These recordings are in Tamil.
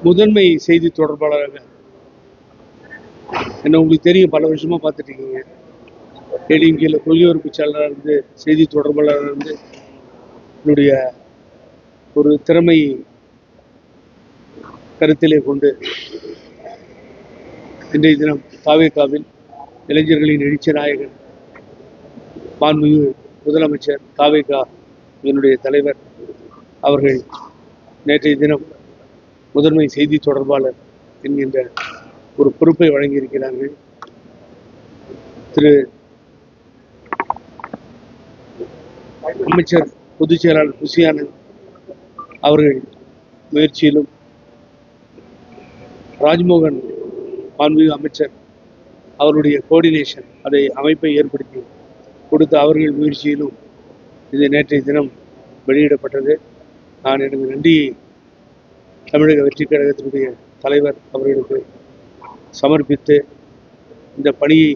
முதன்மை செய்தி தொடர்பாளராக என்ன உங்களுக்கு தெரியும், பல வருஷமா பார்த்துட்டு இருக்கீங்க. ஏடிஎம்கேல கொள்கையுறுப்பு செயலாளராக இருந்து செய்தி தொடர்பாளராக இருந்து என்னுடைய ஒரு திறமை கருத்திலே கொண்டு இன்றைய தினம் தாவேகாவில் இளைஞர்களின் எழுச்சி நாயகன் மாண்புமிகு முதலமைச்சர் தாவேகா என்னுடைய தலைவர் அவர்கள் நேற்றைய தினம் முதன்மை செய்தி தொடர்பாளர் என்கின்ற ஒரு பொறுப்பை வழங்கியிருக்கிறார்கள். திரு அமைச்சர் பொதுச் செயலாளர் புசி ஆனந்த் அவர்கள் முயற்சியிலும், ராஜ்மோகன் மாண்புமிகு அமைச்சர் அவருடைய கோஆர்டினேஷன், அதை அமைப்பை ஏற்படுத்தி கொடுத்த அவர்கள் முயற்சியிலும் இது நேற்றைய தினம் வெளியிடப்பட்டது. நான் எனது நன்றியை தமிழக வெற்றிக் கழகத்தினுடைய தலைவர் அவர்களுக்கு சமர்ப்பித்து இந்த பணியை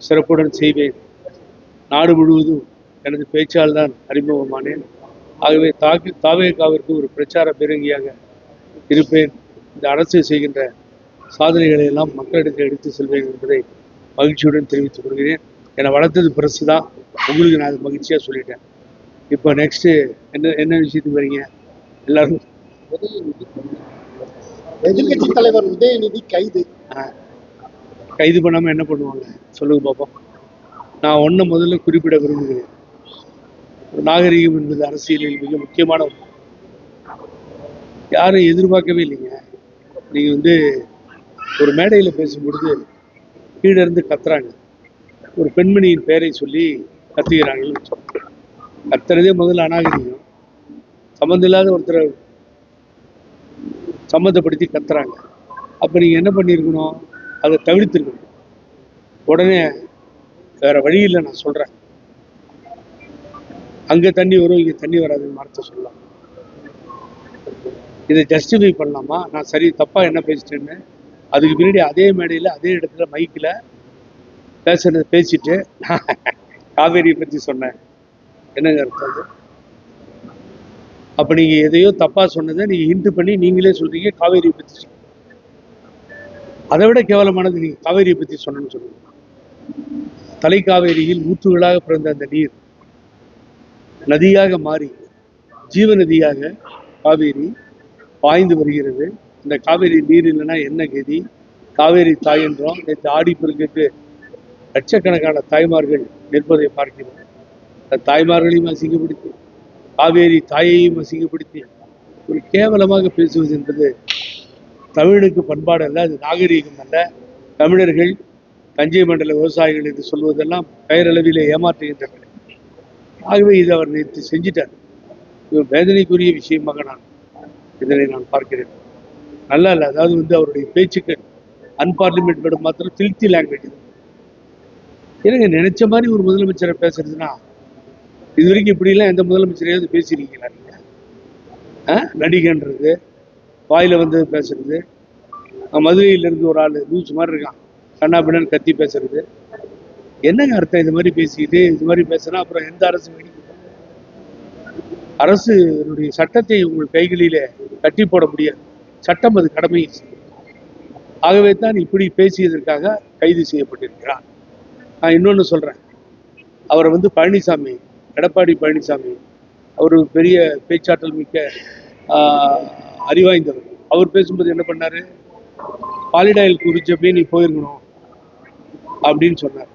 சிறப்புடன் செய்வேன். நாடு முழுவதும் எனது பேச்சால் தான் அறிமுகமானேன். ஆகவே தாவேகாவிற்கு ஒரு பிரச்சார பீரங்கியாக இருப்பேன். இந்த அரசு செய்கின்ற சாதனைகளை எல்லாம் மக்களிடத்தில் எடுத்து செல்வேன் என்பதை மகிழ்ச்சியுடன் தெரிவித்துக் கொள்கிறேன். என்னை வளர்த்தது பிரசு தான், உங்களுக்கு நான் மகிழ்ச்சியாக சொல்லிட்டேன். இப்போ நெக்ஸ்ட்டு என்ன விஷயத்துக்கு வரீங்க எல்லாரும்? எதிர்கட்சி தலைவர் உதயநிதி கைது பண்ணாமல் என்ன பண்ணுவாங்க சொல்லுங்க பார்ப்போம். நான் முதல்ல குறிப்பிட விரும்புகிறேன். நாகரிகம் என்பது அரசியலில் மிக முக்கியமான யாரும் எதிர்பார்க்கவே இல்லைங்க. நீங்கள் ஒரு மேடையில் பேசும்பொழுது கீழே இருந்து கத்துறாங்க, ஒரு பெண்மணியின் பெயரை சொல்லி கத்துகிறாங்கன்னு கத்துறதே முதல்ல அநாகரிகம். சம்மந்தம் இல்லாத ஒருத்தரை சம்மந்தப்படுத்தி கத்துறாங்க. அப்போ நீங்கள் என்ன பண்ணியிருக்கணும், அதை தவிர்த்திருக்கணும். உடனே வேற வழி இல்லை, நான் சொல்கிறேன், அங்கே தண்ணி வரும் இங்கே தண்ணி வராதுன்னு வார்த்தை சொல்லலாம். இதை ஜஸ்டிஃபை பண்ணலாமா, நான் சரி தப்பாக என்ன பேசிட்டேன்னு. அதுக்கு பின்னாடி அதே மேடையில் அதே இடத்துல மைக்கில் பேசிட்டு காவேரியை பற்றி சொன்னேன். என்னங்க அர்த்தம் அது? அப்போ நீங்கள் எதையோ தப்பாக சொன்னதை நீங்கள் ஹிண்ட் பண்ணி நீங்களே சொல்கிறீங்க காவேரியை பற்றி. அதை விட கேவலமானது நீங்கள் காவேரியை பற்றி சொன்னேன்னு சொல்லுங்க. தலைக்காவேரியில் ஊற்றுகளாக பிறந்த அந்த நீர் நதியாக மாறி ஜீவ நதியாக காவேரி பாய்ந்து வருகிறது. இந்த காவேரி நீர் இல்லைன்னா என்ன கதி? காவேரி தாய் என்றோம். நேற்று ஆடிப்பெருக்குக்கு லட்சக்கணக்கான தாய்மார்கள் நிற்பதை பார்க்கிறோம். அந்த தாய்மார்களையும் அசிங்கப்படுத்தி, காவேரி தாயையும் அசிங்கப்படுத்தி ஒரு கேவலமாக பேசுவது என்பது தமிழுக்கு பண்பாடு அல்ல, அது நாகரீகம் அல்ல. தமிழர்கள் தஞ்சை மண்டல விவசாயிகள் என்று சொல்வதெல்லாம் பெயரளவிலே ஏமாற்றுகின்றனர். ஆகவே இது அவர் நேற்று செஞ்சிட்டார். இது வேதனைக்குரிய விஷயமாக இதனை நான் பார்க்கிறேன். நல்லா இல்லை. அதாவது அவருடைய பேச்சுக்கள் அன்பார்லிமெண்ட் மாத்திரம் ஃபில்த்தி லாங்குவேஜ். எனக்கு நினைச்ச மாதிரி ஒரு முதலமைச்சரை பேசுறதுன்னா, இது வரைக்கும் இப்படிலாம் எந்த முதலமைச்சரையாவது பேசியிருக்கீங்களா நீங்க? நடிகன்றது, வாயில வந்து பேசுறது, மதுரையிலிருந்து ஒரு ஆள் லூஸ் மாதிரி இருக்கான், கண்ணா பின்னான்னு கத்தி பேசுறது, என்னங்க அர்த்தம்? இது மாதிரி பேசிக்கிட்டு இது மாதிரி பேசுனா அப்புறம் எந்த அரசு வெடிக்கும்? அரசுடைய சட்டத்தை உங்கள் கைகளிலே கட்டி போட முடியாது. சட்டம் அது கடமை. ஆகவே தான் இப்படி பேசியதற்காக கைது செய்யப்பட்டிருக்கிறார். நான் இன்னொன்று சொல்றேன், அவரை பழனிசாமி, எடப்பாடி பழனிசாமி, அவர் பெரிய பேச்சாற்றல் மிக்க அறிவாய்ந்தவர். அவர் பேசும்போது என்ன பண்ணாரு, பாலிடாயில் குறிச்சப்பே நீ போயிருக்கணும் அப்படின்னு சொன்னார்.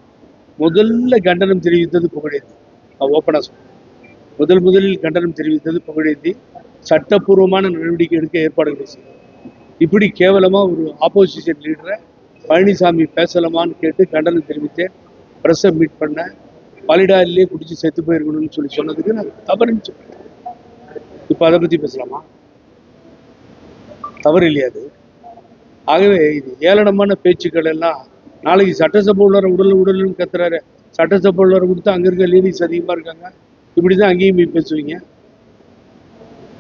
முதல்ல கண்டனம் தெரிவித்தது புகழேந்தி. ஓப்பனா சொன்னேன், முதலில் கண்டனம் தெரிவித்தது புகழேந்தி. சட்டப்பூர்வமான நடவடிக்கை எடுக்க ஏற்பாடுகள் செய்யும். இப்படி கேவலமா ஒரு ஆப்போசிஷன் லீடரை பழனிசாமி பேசலாமான்னு கேட்டு கண்டனம் தெரிவித்தேன். பிரஸ்ஸை மீட் பண்ண, பாலிடாயிலே குடிச்சு செத்து போயிருக்கணும்னு சொன்னதுக்கு நான் தவறுன்னு சொல்றேன். இப்போ அதை பத்தி பேசலாமா? தவறு இல்லையா அது? ஆகவே இது ஏளனமான பேச்சுக்கள் எல்லாம் நாளைக்கு சட்டசபை உள்ளவரை உடல்னு கத்துறாரு. சட்டசபை உள்ளவரை கொடுத்து அங்க இருக்க லேடிஸ் அதிகமா இருக்காங்க, இப்படிதான் அங்கேயும் போய் பேசுவீங்க.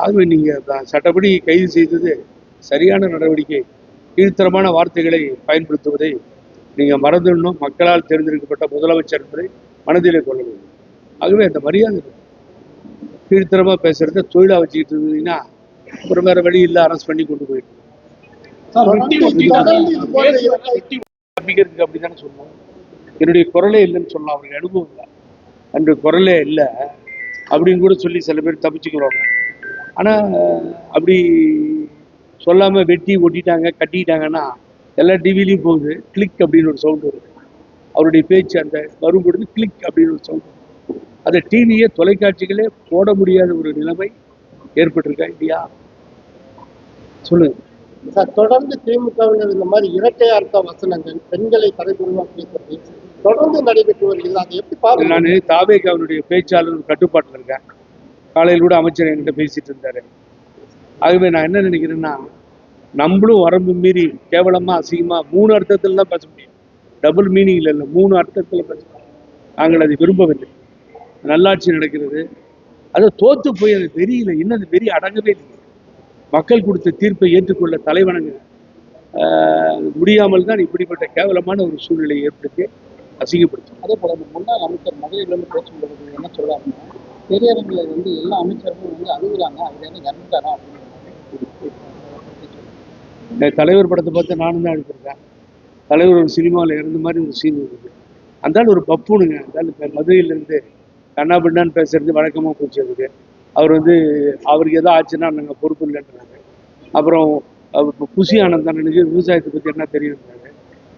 ஆகவே நீங்க சட்டப்படி கைது செய்தது சரியான நடவடிக்கை. கீழ்த்தரமான வார்த்தைகளை பயன்படுத்துவதை நீங்க மறந்துடணும். மக்களால் தேர்ந்தெடுக்கப்பட்ட முதலமைச்சர் என்பதை மனதிலே கொள்ள வேண்டும். ஆகவே அந்த மரியாதை கீழ்த்தரமா பேசுறத தொழிலா வச்சுக்கிட்டு இருந்தீங்கன்னா அப்புறம் வேற வழி இல்லை, அரெஸ்ட் பண்ணி கொண்டு போயிட்டு தொடர்ந்து இது போன்ற இரட்டை அப்படிங்கிறதுக்கு அப்படித்தானே சொன்னோம். என்னுடைய குரலே இல்லைன்னு சொல்லலாம், அவருக்கு அனுபவம் இல்லை, அன்று குரலே இல்லை அப்படின்னு கூட சொல்லி சில பேர் தப்பிச்சுக்கிறாங்க. ஆனால் அப்படி சொல்லாமல் வெட்டி ஒட்டிட்டாங்க கட்டிட்டாங்கன்னா எல்லா டிவிலையும் போகுது, கிளிக் அப்படின்னு ஒரு சவுண்டு வருது. அவருடைய பேச்சு அந்த வரும் பொழுது கிளிக் அப்படின்னு ஒரு சவுண்டு, அந்த டிவியை தொலைக்காட்சிகளே போட முடியாத ஒரு நிலைமை ஏற்பட்டிருக்கா இல்லையா? சொல்லுங்க சார். தொடர்ந்து திமுகவினர் இந்த மாதிரி இரட்டை அர்த்த வசனங்கள், பெண்களை தலைபுரிவா பேசுறது தொடர்ந்து நடைபெற்று வருகிறது. அதை எப்படி பாருங்க? நான் தாவேகாவினுடைய பேச்சாளர் கட்டுப்பாட்டில் இருக்கேன். காலையில் கூட அமைச்சர் என்கிட்ட பேசிட்டு இருந்தாரு. ஆகவே நான் என்ன நினைக்கிறேன்னா, நம்மளும் வரம்பு மீறி கேவலமா அசிங்கமா 3 அர்த்தத்துல தான் பேச முடியும். டபுள் மீனிங்ல இல்லை, 3 அர்த்தத்தில் பேசணும். நாங்கள் அதை விரும்பவில்லை. நல்லாட்சி நடக்கிறது, அதை தோத்து போய் அது தெரியல, இன்னும் அது வெறி அடங்கவே இல்லை. மக்கள் கொடுத்த தீர்ப்பை ஏற்றுக்கொள்ள தலைவணங்க முடியாமல் தான் இப்படிப்பட்ட கேவலமான ஒரு சூழ்நிலையை ஏற்படுத்தி அசிங்கப்படுத்தும். அதே போல முன்னாள் அமைச்சர் மதுரையிலிருந்து பேசும்பொழுது என்ன சொல்றாருன்னா, பெரியாரங்களை எல்லா அமைச்சர்களும் அழுகுறாங்க, அவர் என்ன இறந்துட்டாரா அப்படின்னு. தலைவர் படத்தை பார்த்து நானும் தான் எடுத்திருக்கேன். தலைவர் ஒரு சினிமாவில் இறந்த மாதிரி ஒரு சீன் இருக்குது. அந்தாலும் ஒரு பப்புனுங்க, அந்தாலும் மதுரையிலேருந்து கண்ணா பின்னான்னு பேசுறது வழக்கமாக போச்சு. அதுக்கு அவர் அவருக்கு எதோ ஆச்சுன்னா நாங்கள் பொறுப்பு இல்லைன்றாங்க. அப்புறம் புசி ஆனந்தானனுக்கு விவசாயத்தை பற்றி என்ன தெரியுறாங்க.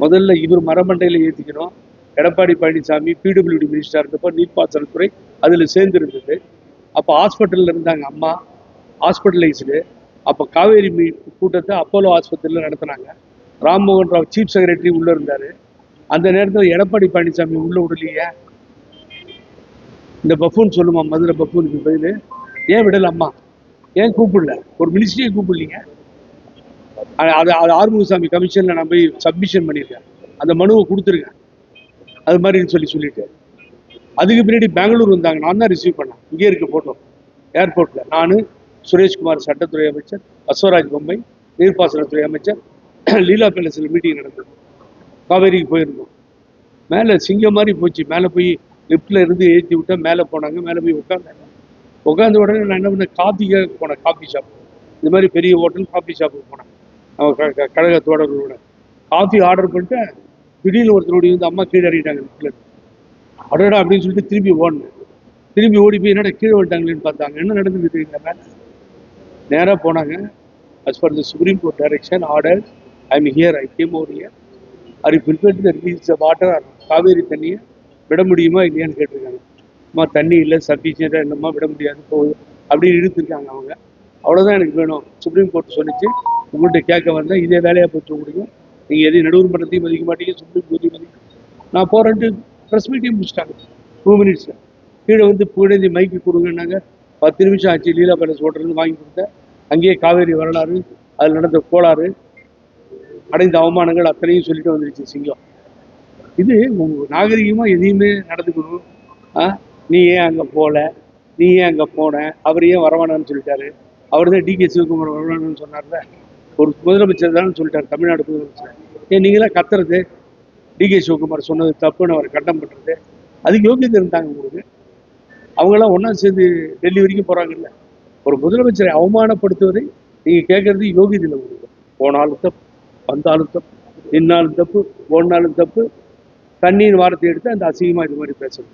முதல்ல இவர் மரமண்டையில் ஏற்றிக்கணும். எடப்பாடி பழனிசாமி பிடபிள்யூடி மினிஸ்டராக இருந்தப்போ நீர்ப்பாசனத்துறை அதில் சேர்ந்துருந்தது. அப்போ ஹாஸ்பிட்டலில் இருந்தாங்க அம்மா, ஹாஸ்பிட்டலைஸ்டு. அப்போ காவேரி கூட்டத்தை அப்போலோ ஆஸ்பத்திரியில் நடத்தினாங்க. ராம்மோகன் ராவ் சீஃப் செக்ரட்டரி உள்ளே இருந்தார். அந்த நேரத்தில் எடப்பாடி பழனிசாமி உள்ள விடலையே. இந்த பஃபூன் சொல்லுமா, மதுரை பஃபூனுக்கு பதில் ஏன் விடல அம்மா, ஏன் கூப்பிடல, ஒரு மினிஸ்ட்ரியை கூப்பிடலீங்க. அது ஆறுமுகசாமி கமிஷனில் நான் போய் சப்மிஷன் பண்ணியிருக்கேன், அந்த மனுவை கொடுத்துருக்கேன். அது மாதிரின்னு சொல்லிட்டு அதுக்கு பின்னாடி பெங்களூர் வந்தாங்க, நான் தான் ரிசீவ் பண்ணேன். இங்கே இருக்க போட்டோ ஏர்போர்ட்டில் நான், சுரேஷ்குமார் சட்டத்துறை அமைச்சர், பசவராஜ் பொம்மை நீர்ப்பாசனத்துறை அமைச்சர், லீலா பேலஸில் மீட்டிங் நடந்தது. காவேரிக்கு போயிருந்தோம். மேலே சிங்கம் மாதிரி போச்சு. மேலே போய் லிஃப்டில் இருந்து ஏற்றி விட்டா மேலே போனாங்க. மேலே போய் உட்காந்த உடனே நான் என்ன பண்ணேன், காஃபிக்காக போனேன். காஃபி ஷாப், இந்த மாதிரி பெரிய ஹோட்டல் காஃபி ஷாப்புக்கு போனேன். நம்ம கழக தோழர்களோட காஃபி ஆர்டர் பண்ணிட்டு திடீர்னு ஒருத்தருடைய அம்மா கீழே இறங்கிட்டாங்க லிஃப்டில். அடடா அப்படின்னு சொல்லிட்டு திரும்பி ஓடினேன். திரும்பி ஓடி போய் என்னடா கீழே வந்துட்டாங்களேன்னு பார்த்தாங்க. என்ன நடந்துட்டு இருக்கீங்க மேலே? நேராக போனாங்க. as per the Supreme Court direction order, I am here, I came over here. Are you prepared to release the water? Kaveri தண்ணியை விட முடியுமா இல்லையான்னு கேட்டிருக்காங்க. அம்மா தண்ணி இல்லை, சஃபிஷியண்டாக என்னம்மா விட முடியாது போகுது அப்படின்னு இழுத்துருக்காங்க அவங்க. அவ்வளோதான் எனக்கு வேணும். சுப்ரீம் கோர்ட் சொல்லிச்சு, உங்கள்கிட்ட கேட்க வந்தேன், இதே வேலையாக போச்சு உங்களுக்கு. நீங்கள் எதையும் நடுவர் மன்றத்தையும் மதிக்க மாட்டீங்க, சுப்ரீம் கோர்ட்டையும் மதிக்க. நான் போகிறேன்ட்டு ப்ரெஸ் மீட்டையும் முடிச்சிட்டாங்க 2 மினிட்ஸில். கீழே புகழேந்தி மைக்கு கொடுங்கன்னாங்க. 10 நிமிஷம் ஆச்சு. லீலா பேலஸ் ஹோட்டல்லேருந்து வாங்கி கொடுத்தேன். அங்கேயே காவேரி வரலாறு, அதில் நடந்த கோளாறு, அடைந்த அவமானங்கள் அத்தனையும் சொல்லிட்டு வந்துருச்சு சிங்கம். இது நாகரிகமாக எதையுமே நடந்துக்கணும். நீ ஏன் அங்கே போகல, நீ ஏன் அங்கே போன, அவர் ஏன் வரவானான்னு சொல்லிட்டாரு. அவர் தான் டிகே சிவகுமார் வரவானான்னு சொன்னார்ல, ஒரு முதலமைச்சர் தானே சொல்லிட்டார், தமிழ்நாடு முதலமைச்சர். ஏன் நீங்களாம் கத்துறது, டிகே சிவகுமார் சொன்னது தப்புன்னு அவரை கண்டம் பண்ணுறது, அதுக்கு யோகியத்தை இருந்தாங்க உங்களுக்கு. அவங்களாம் ஒன்றா சேர்ந்து டெல்லி வரைக்கும் போகிறாங்கல்ல. ஒரு முதலமைச்சரை அவமானப்படுத்துவதை நீங்கள் கேட்கறது யோகியதை இல்லை உங்களுக்கு. போனாலும் தப்பு, வந்தாலும் தப்பு, நின்னாலும் தப்பு, ஓடினாலும் தப்பு, தண்ணீர் வாரத்தை எடுத்து அந்த அசிங்கமாக இது மாதிரி பேசணும்.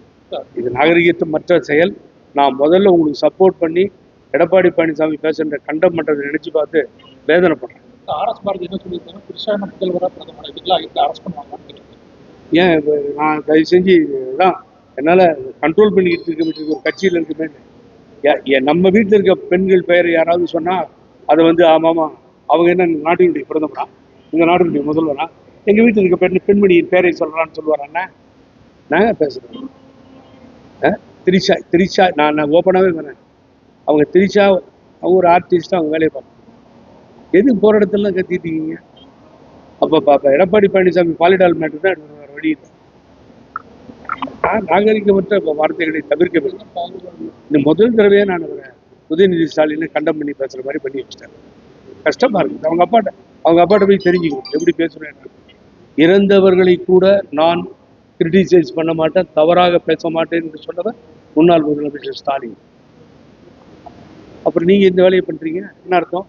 இது நாகரிகத்தை மற்ற செயல். நான் முதல்ல உங்களுக்கு சப்போர்ட் பண்ணி எடப்பாடி பழனிசாமி பேசுகிற கண்டம் பண்ணுறதை நினச்சி பார்த்து வேதனை பண்ணுறேன். ஆர்எஸ் பாரதி என்ன சொல்லியிருக்காங்க, கிருஷ்ணா முதல்வராக பிரதமர் இதுக்கெல்லாம் அரெஸ்ட் பண்ணுவாங்க. ஏன் நான் தயவு செஞ்சு தான் என்னால் கண்ட்ரோல் பண்ணிக்கிட்டு இருக்க ஒரு கட்சியில் இருக்குமே. நம்ம வீட்டில் இருக்க பெண்கள் பெயர் யாராவது சொன்னால் அதை ஆமாமா அவங்க என்ன நாட்டினுடைய பிரதமரா, இந்த நாட்டினுடைய முதல்வரா, எங்கள் வீட்டில் இருக்க பெண்மணியின் பேரை சொல்கிறான்னு சொல்லுவாராண்ணா. நாங்கள் பேசுகிறோம். திரிஷா நான் ஓப்பனாகவே பண்ணேன். அவங்க திரிஷா, அவங்க ஒரு ஆர்டிஸ்டாக அவங்க வேலையை பார்ப்பாங்க. எதுக்கு போகிற இடத்துலலாம் கத்திட்டீங்க? அப்போ எடப்பாடி பழனிசாமி பாலிடால் மேட்டர் தான் வேறு வழி இல்லை. நாகரிகமற்ற வார்த்தைகளை தவிர்க்க வேண்டும். இந்த முதல் தடவையாக நான் உதயநிதி ஸ்டாலினை கண்டம் பண்ணி பேசுகிற மாதிரி பண்ணி வச்சிட்டேன். கஷ்டமாக இருக்குது. அவங்க அப்பாட்ட போய் தெரிஞ்சுக்கணும் எப்படி பேசுகிறேன். இறந்தவர்களை கூட நான் கிரிட்டிசைஸ் பண்ண மாட்டேன், தவறாக பேச மாட்டேன் என்று சொன்னவர் முன்னாள் முதலமைச்சர் ஸ்டாலின். அப்புறம் நீங்கள் இந்த வேலையை பண்ணுறீங்க, என்ன அர்த்தம்?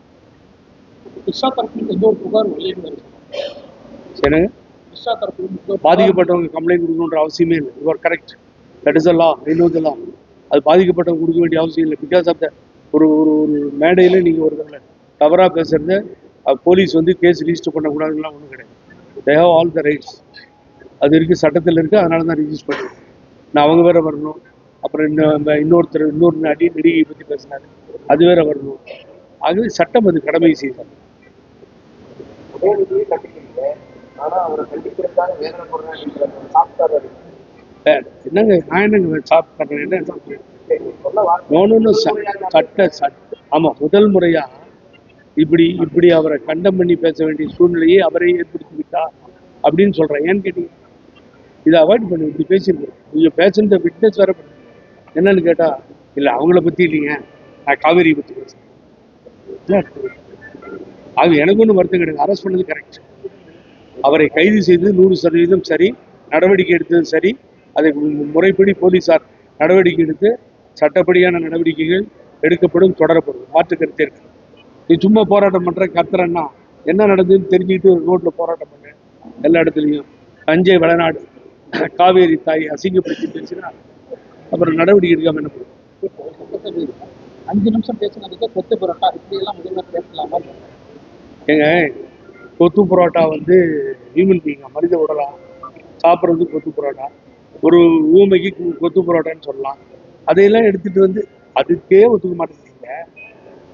திஷா தரப்புல எந்த ஒரு புகார் வெளியிட்டு வருது? என்னங்க திஷா தரப்புல பாதிக்கப்பட்டவங்க கம்ப்ளைண்ட் கொடுக்கணுன்ற அவசியமே இல்லை. யுவர் கரெக்ட், தட் இஸ் லா, இன்னொரு அது பாதிக்கப்பட்டவங்க கொடுக்க வேண்டிய அவசியம் இல்லை. பிகாஸ் ஆஃப் த ஒரு ஒரு ஒரு மேடையில் நீங்கள் ஒருத்தவங்களை தவறாக பேசுறது போலீஸ் வந்து கேஸ் ரிஜிஸ்டர் பண்ணக்கூடாதுலாம் ஒன்றும் கிடையாது. They have all the rights. அது இருக்குது, சட்டத்தில் இருக்குது, அதனால தான் ரிஜிஸ்டர் பண்ணுறேன். நான் அவங்க வேற வரணும். அப்புறம் இன்னொரு நடிகை பற்றி பேசினாரு, அது வேற வரணும். ஆகவே சட்டம் அது கடமை செய்தார். என்னங்க நான் என்னங்க சாப் பண்றேன்? என்ன சட்ட ஆமா, முதல் முறையா இப்படி அவரை கண்டம் பண்ணி பேச வேண்டிய சூழ்நிலையை அவரை ஏற்படுத்தி விட்டா அப்படின்னு சொல்றேன். ஏன்னு கேட்டீங்க, இதை அவாய்ட் பண்ணி இப்படி பேசியிருக்கோம். நீங்க பேசுன விட்னஸ் வேற பண்ண என்னன்னு கேட்டா, இல்ல அவங்கள பத்தி இல்லைங்க, நான் காவேரி பத்தி பேசுறேன். அது எனக்கு ஒன்றும் வருத்தம் கிடையாது. அரெஸ்ட் பண்ணது கரெக்ட். அவரை கைது செய்தது 100% சரி, நடவடிக்கை எடுத்தது சரி. அதை முறைப்படி போலீசார் நடவடிக்கை எடுத்து சட்டப்படியான நடவடிக்கைகள் எடுக்கப்படும், தொடரப்படும். மாற்று கருத்தே இருக்கு. நீ சும்மா போராட்டம் பண்ற, கத்துறன்னா என்ன நடந்ததுன்னு தெரிஞ்சுக்கிட்டு ரோட்ல போராட்டம் பண்ண எல்லா இடத்துலையும் தஞ்சை வளநாடு காவேரி தாய் அசிங்கப்படுத்தி பேசினா அப்புறம் நடவடிக்கை எடுக்காம என்ன பண்ணும்? 5 நிமிஷம் பேசினதுக்கு கொத்து புரோட்டா இப்படி எல்லாம் முதல்வர் பேசலாமா? ஏங்க, கொத்து புரோட்டா வந்து ஹியூமன் பீயிங், மனித உடலா சாப்பிட்றது கொத்து புரோட்டா. ஒரு ஊமைக்கு கொத்து புரோட்டான்னு சொல்லலாம். அதையெல்லாம் எடுத்துட்டு வந்து அதுக்கே ஒத்துக்க மாட்டேங்கிறீங்க.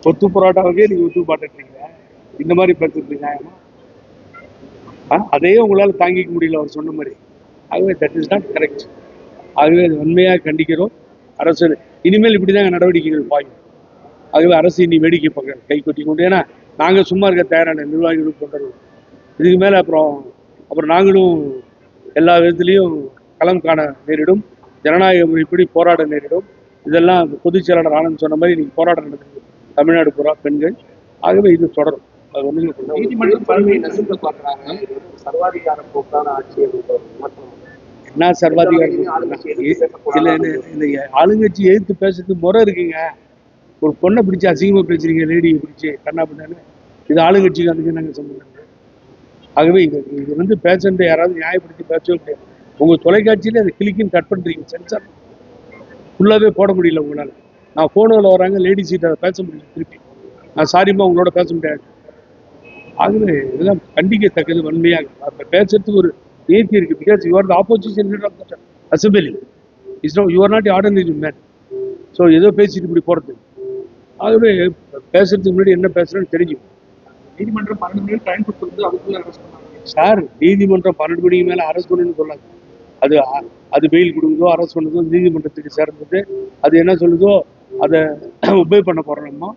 கொத்து புரோட்டாவுக்கே நீங்க ஒத்துக்க மாட்டேங்கிறீங்க. இந்த மாதிரி பேசுறது நியாயமா? அதையே உங்களால் தாங்கிக்க முடியல அவர் சொன்ன மாதிரி. ஆகவே தட் இஸ் நாட் கரெக்ட். ஆகவே அது உண்மையாக கண்டிக்கிறோம். அரசு இனிமேல் இப்படிதாங்க நடவடிக்கைகள் பாயும். ஆகவே அரசு இனி வேடிக்கை பார்க்க கை கொட்டி கொண்டு, ஏன்னா நாங்கள் சும்மா இருக்க தயாரான நிர்வாகிகளும் கொண்டது. இதுக்கு மேலே அப்புறம் நாங்களும் எல்லா விதத்துலேயும் களம் காண நேரிடும். ஜனநாயக முறைப்படி போராட நேரிடும். இதெல்லாம் பொதுச் செயலாளர் ஆனந்த் சொன்ன மாதிரி இன்னைக்கு போராட்டம் நடக்குது தமிழ்நாடு பூரா பெண்கள். ஆகவே இது தொடரும். அது ஒன்றுமே நீதிமன்றம் பல்வேறு நசுக்க பார்க்குறாங்க. சர்வாதிகார போக்கான ஆட்சியை என்ன சர்வாதிகாரம்? இல்லை, இந்த ஆளுங்கட்சி எதிர்த்து பேசுறது முறை இருக்குங்க. ஒரு பொண்ணை பிடிச்சி அசிங்கமாக பேசுறீங்க, லேடியை பிடிச்சி கண்ணா பண்ணு. இது ஆளுங்கட்சிக்கு அதுக்கு நாங்கள் சம்பந்தம். ஆகவே இது வந்து பேசுறது யாராவது நியாயப்படுத்தி பேசவே முடியாது. உங்கள் தொலைக்காட்சியில் அதை கிளிக்குன்னு கட் பண்ணுறீங்க, சென்சார் ஃபுல்லாகவே போட முடியல உங்களால். நான் ஃபோனில் வராங்க, லேடி சீட்டை அதை பேச முடியல. திருப்பி நான் சாரிம்மா உங்களோட பேச முடியாது. ஆகவே இதெல்லாம் கண்டிக்கத்தக்கது. வன்மையாக அப்போ பேசுறதுக்கு ஒரு ஏற்றி இருக்கு. Because you are the opposition leader of the assembly. You are not ordinary man. So ஏதோ பேசிட்டு இப்படி போகிறது. ஆகவே பேசுறதுக்கு முன்னாடி என்ன பேசுறேன்னு தெரிஞ்சுக்கும். நீதிமன்றம் 12 மணி டைம் கொடுத்துருந்து அதுக்குள்ள அரெஸ்ட் பண்ணாங்க சார். நீதிமன்றம் 12 மணிக்கு மேலே அரெஸ்ட் பண்ணுன்னு சொல்லாது. அது பெயில் கொடுக்குதோ அரெஸ்ட் பண்ணுதோ நீதிமன்றத்துக்கு சேர்ந்தது. அது என்ன சொல்லுதோ அதை ஒபே பண்ண போறோம்மா.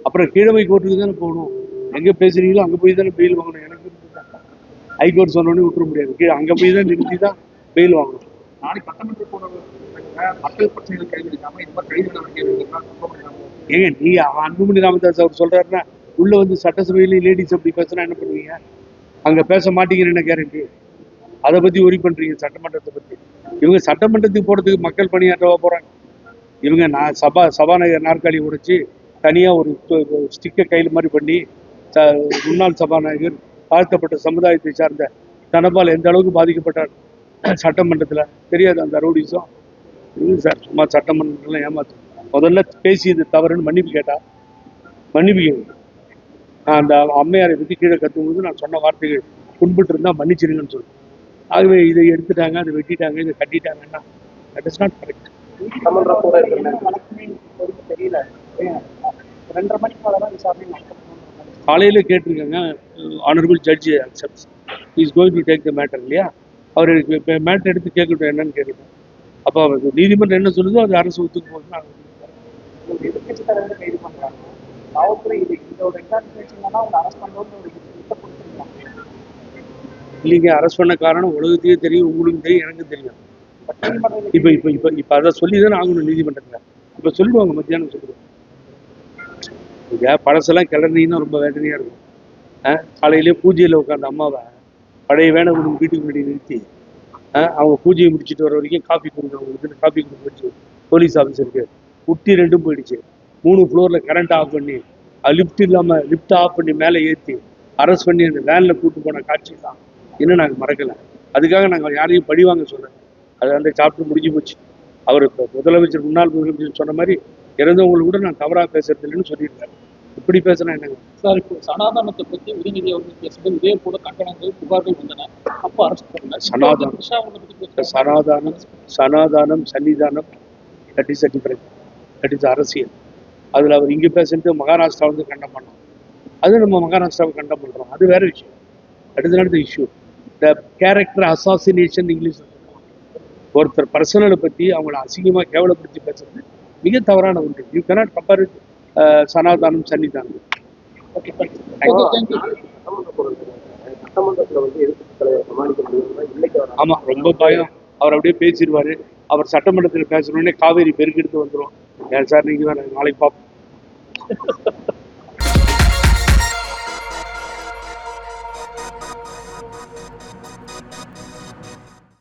அப்புறம் கீழமை கோர்ட்டுக்கு தானே போகணும். எங்கே பேசுறீங்களோ அங்கே போய் தானே பெயில் வாங்கணும். எனக்கு ஹைகோர்ட் சொன்னோடனே விட்டுற முடியாது. அங்கே போய் தான் நிறுத்தி தான் பெயில் வாங்கணும். நாளைக்கு சட்டமன்ற போனவங்க மக்கள் பிரச்சனைகள் கைவிடுக்காம இந்த மாதிரி கைது நடவடிக்கை ஏங்க, நீங்க அன்புமணி ராமதாஸ் அவர் சொல்றாருன்னா உள்ள வந்து சட்டசபையில லேடிஸ் அப்படி பேசுனா என்ன பண்ணுவீங்க? அங்க பேச மாட்டீங்கன்னு என்ன கேரண்டி? அதை பத்தி ஒரி பண்றீங்க சட்டமன்றத்தை பத்தி. இவங்க சட்டமன்றத்துக்கு போறதுக்கு மக்கள் பணியாற்றவா போறாங்க. இவங்க சபாநாயகர் நாற்காலி உடைச்சு தனியா ஒரு ஸ்டிக்கை கையில் மாதிரி பண்ணி முன்னாள் சபாநாயகர் தாழ்த்தப்பட்ட சமுதாயத்தை சார்ந்த தனபால் எந்த அளவுக்கு பாதிக்கப்பட்டார் சட்டமன்றத்தில் தெரியாது. அந்த ரவுடிஸும் சார் சும்மா சட்டமன்றத்தில் ஏமாத்து. முதல்ல பேசியது தவறுன்னு மன்னிப்பு கேட்டா மன்னிப்பு கேட்கணும். நான் அந்த அம்மையாரை பற்றி கீழே கற்றும்போது நான் சொன்ன வார்த்தைகள் புண்பட்டு இருந்தால் மன்னிச்சிருங்கன்னு சொல்லுவேன். ஆகவே இதை எடுத்துட்டாங்க, அதை வெட்டிட்டாங்க, இதை கட்டிட்டாங்கன்னா தட் இஸ் நாட் கரெக்ட். தெரியல 2:30 மணிக்கு மேலதான் விசாரணை காலையில் கேட்டிருக்காங்க. Honourable judge accepts is going to take the matter இல்லையா? அவர் இப்போ மேட்டர் எடுத்து கேட்கட்டும், என்னன்னு கேட்கட்டும். அப்போ நீதிமன்றம் என்ன சொல்லுதோ அது அரசு ஒத்துக்கு போகுதுன்னு கைது பண்றாங்க. காவல்துறை இதோட எக்ஸாமினேஷன்லாம் அவங்க அரெஸ்ட் பண்ணுறது இல்லைங்க. அரெஸ்ட் பண்ண காரணம் உலகத்தையே தெரியும், உங்களுக்கும் தெரியும், எனக்கும் தெரியும். இப்போ இப்போ இப்போ இப்போ அதை சொல்லி தானே ஆகணும் நீதிமன்றத்தில். இப்போ சொல்லிடுவாங்க, மத்தியானம் சொல்லிடுவாங்க. பழசெல்லாம் கிளறினீங்கன்னா ரொம்ப வேதனையாக இருக்கும். காலையிலேயே பூஜையில் உட்காந்த அம்மாவை பழைய வேணவன் வீட்டுக்கு முன்னாடி நிறுத்தி அவங்க பூஜையை முடிச்சுட்டு வர வரைக்கும் காஃபி கொடுங்க அவங்களுக்கு. காஃபி கொடுக்க வச்சு போலீஸ் ஆஃபீஸருக்கு குட்டி 2 போயிடுச்சு. 3 ஃப்ளோரில் கரண்ட் ஆஃப் பண்ணி லிஃப்ட் இல்லாமல் லிஃப்ட் ஆஃப் பண்ணி மேலே ஏற்றி அரெஸ்ட் பண்ணி அந்த வேனில் கூட்டு போன காட்சி தான் இன்னும் நாங்கள் மறக்கலை. அதுக்காக நாங்கள் யாரையும் பழிவாங்க சொல்ல, அது அந்த சாப்டர் முடிஞ்சு போச்சு. அவர் இப்போ முதலமைச்சர் முன்னாள் முதலமைச்சர் சொன்ன மாதிரி இறந்தவங்களுக்கு கூட நான் தவறாக பேசுறது இல்லைன்னு சொல்லியிருக்காரு. இப்படி பேசுனா என்னங்க சார்? இப்போ சனாதனத்தை பற்றி உதயநிதி அவர்கள் பேசும்போது இதே போல கண்டனங்கள் புகார்கள் வந்தன, அப்போ அரெஸ்ட் பண்ணல. சனாதானம் சன்னிதானம் that is difference, that is அரசியல். அதில் அவர் இங்கே பேசுறது மகாராஷ்டிரா வந்து கண்டம் பண்ணோம், அது நம்ம மகாராஷ்டிராவை கண்டம் பண்ணுறோம், அது வேற விஷயம். That is not the issue. The character assassination English. ஒருத்தர் பர்சனலை பற்றி அவங்கள அசிங்கமாக கேவலப்படுத்தி பேசுறது மிக தவறான ஒன்று. யூ கேனாட் கம்பேர் சனாதானம் சன்னிதானம். ஆமா, ரொம்ப பயம். அவர் அப்படியே பேசிடுவாரு. அவர் சட்டமன்றத்தில் பேசணுன்னே காவேரி பெருக்கெடுத்து வந்துடும். ஏன் சார் நீங்க வேற நாளைக்கு பார்ப்போம்.